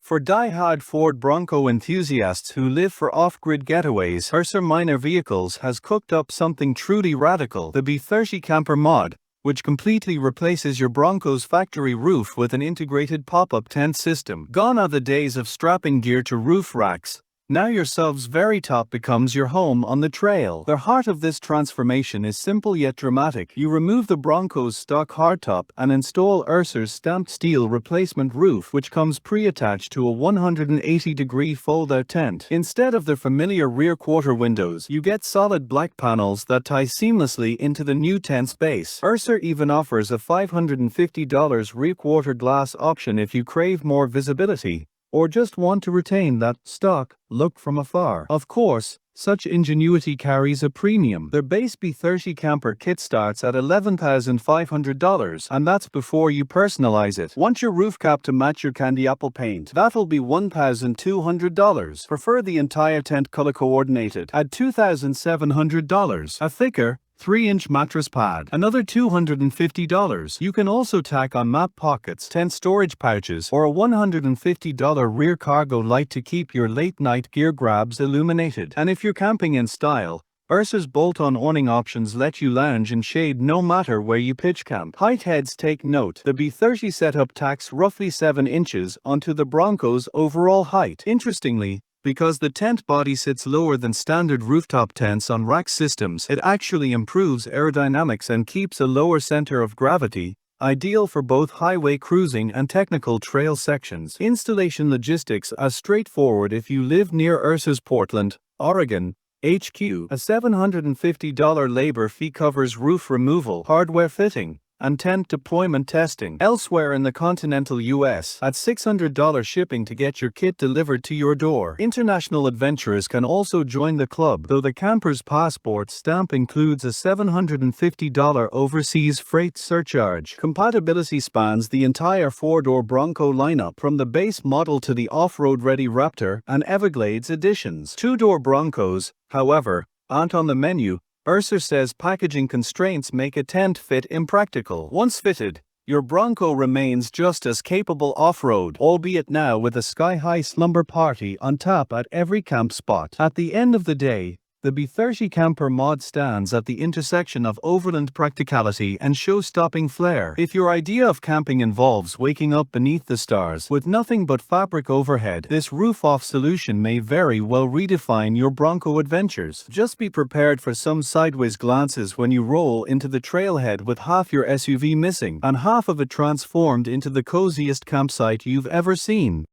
For die-hard Ford Bronco enthusiasts who live for off-grid getaways, Ursa Minor Vehicles has cooked up something truly radical: the B30 Camper Mod, which completely replaces your Bronco's factory roof with an integrated pop-up tent system. Gone are the days of strapping gear to roof racks. Now your SUV's very top becomes your home on the trail. The heart of this transformation is simple yet dramatic. You remove the Bronco's stock hardtop and install Ursa's stamped steel replacement roof, which comes pre-attached to a 180-degree fold-out tent. Instead of the familiar rear quarter windows, you get solid black panels that tie seamlessly into the new tent's base. Ursa even offers a $550 rear quarter glass option if you crave more visibility, or just want to retain that stock look from afar. Of course, such ingenuity carries a premium. Their base B30 camper kit starts at $11,500, and that's before you personalize it. Want your roof cap to match your candy apple paint? That'll be $1,200. Prefer the entire tent color coordinated? Add $2,700. A thicker 3-inch mattress pad, another $250. You can also tack on map pockets, tent storage pouches, or a $150 rear cargo light to keep your late-night gear grabs illuminated. And if you're camping in style, Ursa's bolt-on awning options let you lounge in shade no matter where you pitch camp. Height heads take note. The B30 setup tacks roughly 7 inches onto the Bronco's overall height. Interestingly, because the tent body sits lower than standard rooftop tents on rack systems, it actually improves aerodynamics and keeps a lower center of gravity, ideal for both highway cruising and technical trail sections. Installation logistics are straightforward if you live near Ursa's Portland, Oregon HQ. A $750 labor fee covers roof removal, hardware fitting, and tent deployment testing. Elsewhere in the continental US, at $600 shipping to get your kit delivered to your door. International adventurers can also join the club, though the camper's passport stamp includes a $750 overseas freight surcharge. Compatibility spans the entire four-door Bronco lineup, from the base model to the off-road ready Raptor and Everglades editions. Two-door Broncos, however, aren't on the menu. Ursa says packaging constraints make a tent fit impractical. Once fitted, your Bronco remains just as capable off-road, albeit now with a sky-high slumber party on tap at every camp spot. At the end of the day, the B30 Camper Mod stands at the intersection of overland practicality and show-stopping flair. If your idea of camping involves waking up beneath the stars with nothing but fabric overhead, this roof-off solution may very well redefine your Bronco adventures. Just be prepared for some sideways glances when you roll into the trailhead with half your SUV missing and half of it transformed into the coziest campsite you've ever seen.